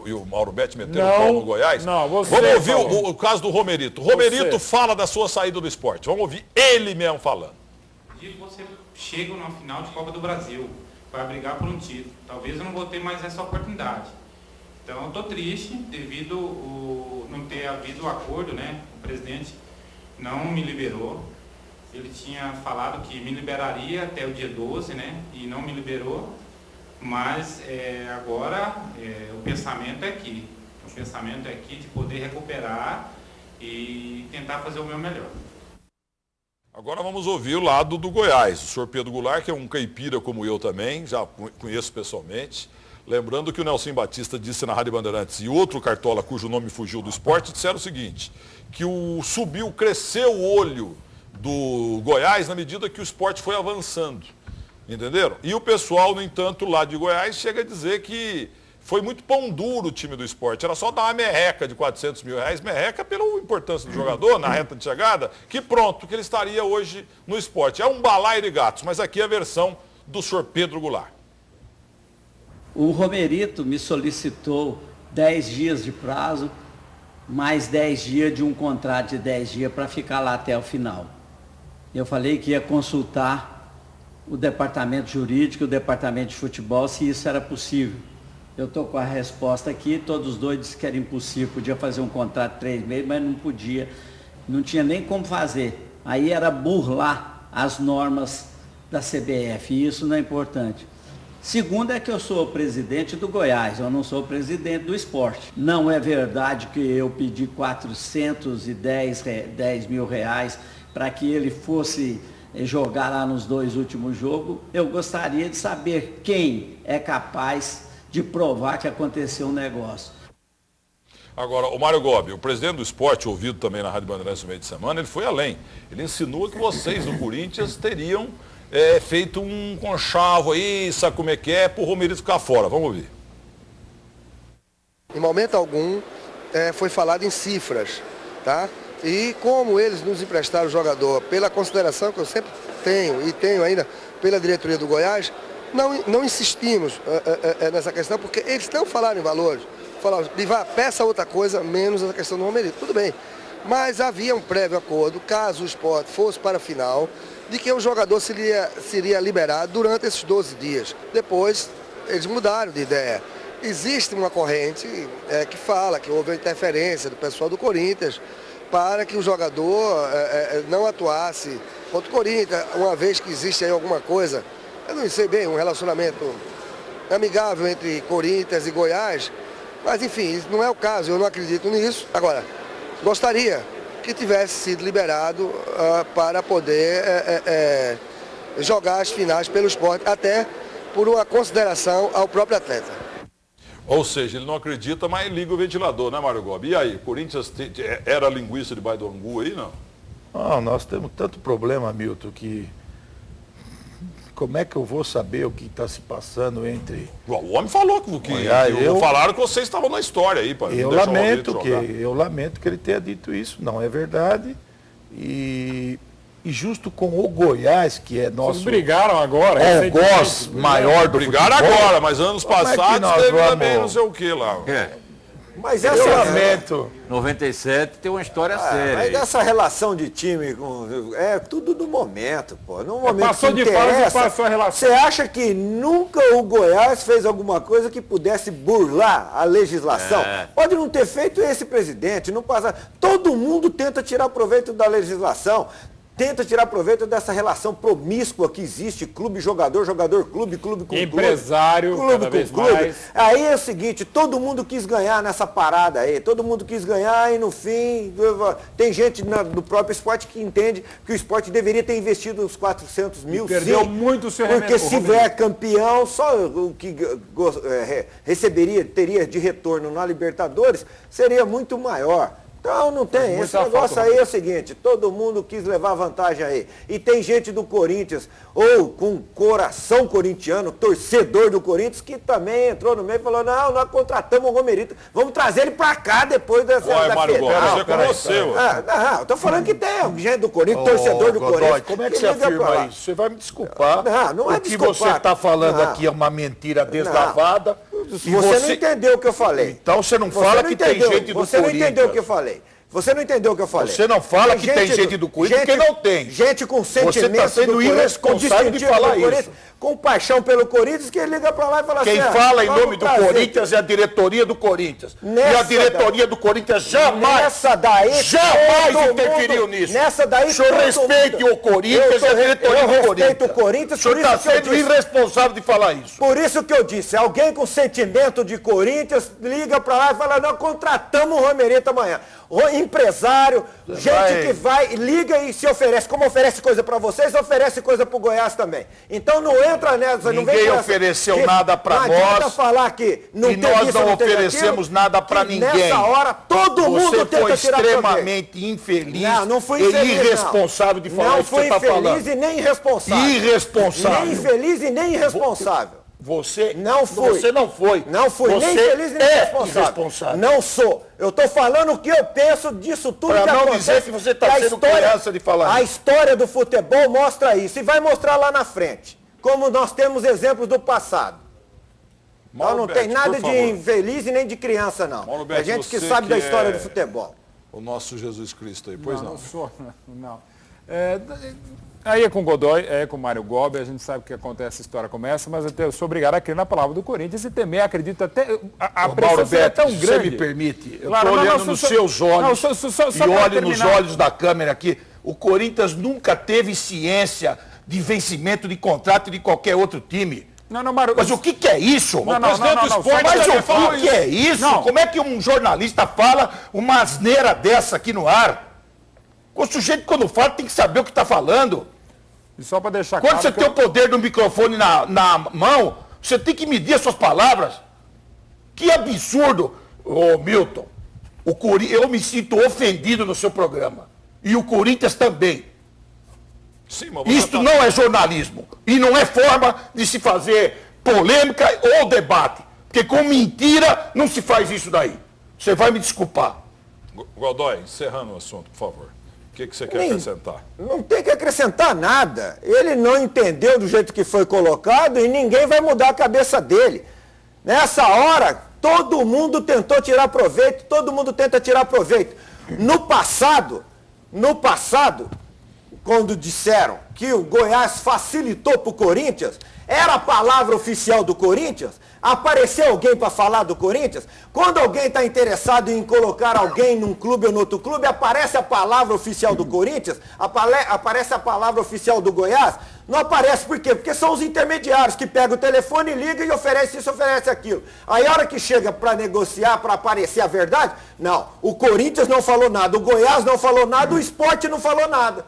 e o Mauro Betti meteram o pau no Goiás? Não, você Vamos ouvir falou. o caso do Romerito. Romerito fala da sua saída do esporte. Vamos ouvir ele mesmo falando. O dia que você chega na final de Copa do Brasil, vai brigar por um título. Talvez eu não vou ter mais essa oportunidade. Então, eu estou triste devido não ter havido o acordo, né? O presidente não me liberou. Ele tinha falado que me liberaria até o dia 12, né? E não me liberou. Mas agora o pensamento é aqui. O pensamento é aqui de poder recuperar e tentar fazer o meu melhor. Agora vamos ouvir o lado do Goiás. O senhor Pedro Goulart, que é um caipira como eu também, já conheço pessoalmente. Lembrando que o Nelson Batista disse na Rádio Bandeirantes e outro cartola cujo nome fugiu do esporte, disseram o seguinte, que cresceu o olho do Goiás na medida que o esporte foi avançando. Entenderam? E o pessoal, no entanto, lá de Goiás chega a dizer que foi muito pão duro o time do esporte. Era só dar uma merreca de R$400 mil, merreca pela importância do jogador na reta de chegada, que pronto, que ele estaria hoje no esporte. É um balaio de gatos, mas aqui é a versão do senhor Pedro Goulart. O Romerito me solicitou 10 dias de prazo, mais 10 dias de um contrato de 10 dias para ficar lá até o final. Eu falei que ia consultar o departamento jurídico, o departamento de futebol, se isso era possível. Eu estou com a resposta aqui, todos os dois disseram que era impossível, podia fazer um contrato de 3 meses, mas não podia, não tinha nem como fazer. Aí era burlar as normas da CBF, e isso não é importante. Segundo é que eu sou o presidente do Goiás, eu não sou o presidente do esporte. Não é verdade que eu pedi 410 mil reais para que ele fosse jogar lá nos 2 últimos jogos. Eu gostaria de saber quem é capaz de provar que aconteceu um negócio. Agora, o Mário Gobi, o presidente do esporte, ouvido também na Rádio Bandeirantes no meio de semana, ele foi além. Ele insinua que vocês do Corinthians teriam feito um conchavo aí, sabe como é que é, pro Romerito ficar fora. Vamos ouvir. Em momento algum foi falado em cifras, tá? E como eles nos emprestaram o jogador, pela consideração que eu sempre tenho e tenho ainda pela diretoria do Goiás, não insistimos nessa questão, porque eles não falaram em valores. Falaram, Bivar, peça outra coisa, menos a questão do Romerito. Tudo bem. Mas havia um prévio acordo, caso o esporte fosse para a final, de que o jogador seria liberado durante esses 12 dias. Depois, eles mudaram de ideia. Existe uma corrente que fala que houve uma interferência do pessoal do Corinthians para que o jogador não atuasse contra o Corinthians, uma vez que existe aí alguma coisa, eu não sei bem, um relacionamento amigável entre Corinthians e Goiás, mas enfim, isso não é o caso, eu não acredito nisso. Agora, gostaria que tivesse sido liberado para poder jogar as finais pelo esporte, até por uma consideração ao próprio atleta. Ou seja, ele não acredita, mas liga o ventilador, né, Mário Gobi? E aí, o Corinthians era linguiça debaixo do angu aí, não? Não, nós temos tanto problema, Milton, que como é que eu vou saber o que está se passando entre... O homem falou falaram que vocês estavam na história aí. Eu lamento que ele tenha dito isso, não é verdade. E justo com o Goiás, que é nosso... Vocês brigaram agora? Algoz maior do brigaram futebol. Agora, mas anos passados teve também não sei o que lá. Mas eu lamento. 97 tem uma história séria. Mas essa relação de time é tudo no momento, pô. No momento passou de fase e passou a relação. Você acha que nunca o Goiás fez alguma coisa que pudesse burlar a legislação? Pode não ter feito esse presidente, não passar. Todo mundo tenta tirar proveito da legislação. Tenta tirar proveito dessa relação promíscua que existe, clube-jogador, jogador-clube, clube com empresário, clube com clube. Mais. Aí é o seguinte, todo mundo quis ganhar nessa parada aí, todo mundo quis ganhar e no fim, tem gente do próprio esporte que entende que o esporte deveria ter investido os 400 mil, perdeu muito o seu porque se vier campeão, só o que teria de retorno na Libertadores seria muito maior. Então não tem, esse negócio aí é o seguinte, todo mundo quis levar vantagem aí. E tem gente do Corinthians, ou com coração corintiano, torcedor do Corinthians, que também entrou no meio e falou, não, nós contratamos o Romerito, vamos trazer ele pra cá depois dessa final. Eu tô falando que tem gente do Corinthians, torcedor do Corinthians. Como é que você afirma isso? Você vai me desculpar. Não é o que você está falando aqui é uma mentira deslavada. Você não entendeu o que eu falei. Então você não fala que tem gente do Corinthians. Você não entendeu o que eu falei. Você não entendeu o que eu falei. Você não fala que tem gente do Corinthians porque não tem. Gente com sentimento. Você está sendo irresponsável de falar isso. Com paixão pelo Corinthians, que liga para lá e fala Quem assim... Quem fala em nome do Corinthians é a diretoria do Corinthians. E a diretoria do Corinthians jamais interferiu nisso. Nessa daí... O senhor respeite o Corinthians e a diretoria do Corinthians. Eu respeito o Corinthians, o senhor está sendo irresponsável de falar isso. Por isso que eu disse, alguém com sentimento de Corinthians liga para lá e fala, nós contratamos o Romerito amanhã. Empresário, gente que vai, liga e se oferece. Como oferece coisa para vocês, oferece coisa para o Goiás também. Então não entra nessa. Ninguém ofereceu nada para nós. Não adianta falar que não tem nós isso, não oferecemos nada para ninguém. Nessa hora, todo mundo tenta tirar proveito. Você foi extremamente infeliz não fui infeliz, e irresponsável de falar isso que você está falando. Não fui infeliz e nem irresponsável. Irresponsável. Nem infeliz e nem irresponsável. Você não foi. Você não foi. Não fui nem feliz nem irresponsável. Não sou. Eu estou falando o que eu penso disso tudo que acontece. Para não dizer que você está sendo criança de falar. A história do futebol mostra isso. E vai mostrar lá na frente. Como nós temos exemplos do passado. Então não tem nada de infeliz e nem de criança, não. É gente que sabe da história do futebol. O nosso Jesus Cristo aí, pois não. Não sou, não. Aí é com o Godoy, é com o Mário Gobi, a gente sabe que acontece, a história começa, mas eu sou obrigado a crer na palavra do Corinthians e também acredito até, a pressão é tão grande. Você me permite, eu estou olhando nos seus olhos e olho nos olhos da câmera aqui, o Corinthians nunca teve ciência de vencimento de contrato de qualquer outro time. Mário, mas o que é isso? Mas o que é isso? Como é que um jornalista fala uma asneira dessa aqui no ar? O sujeito, quando fala, tem que saber o que está falando. E só para deixar claro. Quando você tem o poder do microfone na mão, você tem que medir as suas palavras. Que absurdo, Milton. Eu me sinto ofendido no seu programa. E o Corinthians também. Sim, isto não é jornalismo. E não é forma de se fazer polêmica ou debate. Porque com mentira não se faz isso daí. Você vai me desculpar. Godoy, encerrando o assunto, por favor. O que você quer acrescentar? Não tem que acrescentar nada. Ele não entendeu do jeito que foi colocado e ninguém vai mudar a cabeça dele. Nessa hora, todo mundo tentou tirar proveito, todo mundo tenta tirar proveito. No passado, quando disseram que o Goiás facilitou para o Corinthians, era a palavra oficial do Corinthians? Apareceu alguém para falar do Corinthians? Quando alguém está interessado em colocar alguém num clube ou no outro clube, aparece a palavra oficial do Corinthians? Aparece a palavra oficial do Goiás? Não aparece por quê? Porque são os intermediários que pegam o telefone, ligam e oferecem isso, oferecem aquilo. Aí a hora que chega para negociar, para aparecer a verdade, não, o Corinthians não falou nada, o Goiás não falou nada, o Sport não falou nada.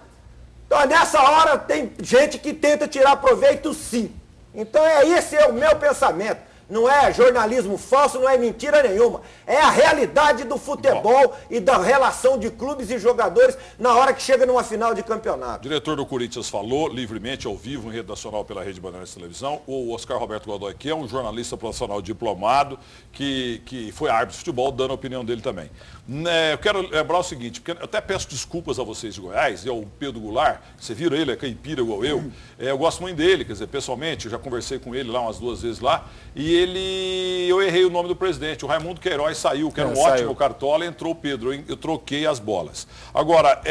Então nessa hora tem gente que tenta tirar proveito sim. Então esse é o meu pensamento. Não é jornalismo falso, não é mentira nenhuma. É a realidade do futebol e da relação de clubes e jogadores na hora que chega numa final de campeonato. O diretor do Corinthians falou livremente, ao vivo, em rede nacional pela Rede Bandeirantes Televisão. O Oscar Roberto Godoy, que é um jornalista profissional diplomado, que foi árbitro de futebol, dando a opinião dele também. Eu quero lembrar o seguinte, porque eu até peço desculpas a vocês de Goiás, e ao Pedro Goulart, você viram ele, é caipira igual eu gosto muito dele, quer dizer, pessoalmente, eu já conversei com ele lá umas 2 vezes lá, e eu errei o nome do presidente, o Raimundo Queiroz saiu, que era um ótimo cartola, entrou o Pedro, eu troquei as bolas. Agora,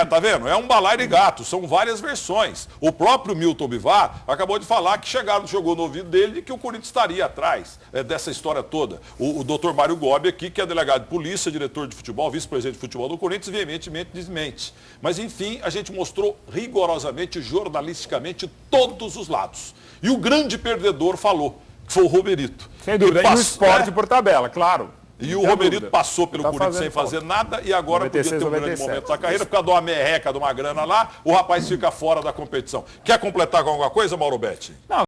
tá vendo? É um balaio de gato, são várias versões. O próprio Milton Bivar acabou de falar que chegou no ouvido dele de que o Corinthians estaria atrás dessa história toda. O doutor Mário Gobi aqui, que é delegado de polícia, diretor de futebol, vice-presidente de futebol do Corinthians, veementemente desmente. Mas, enfim, a gente mostrou rigorosamente, jornalisticamente, todos os lados. E o grande perdedor falou, que foi o Romerito. Sem dúvida, e o Sport por tabela, claro. E o Romerito passou pelo Corinthians sem fazer nada e agora 96, podia ter um grande momento da carreira, por causa de uma merreca, de uma grana lá, o rapaz fica fora da competição. Quer completar com alguma coisa, Mauro Betti? Não.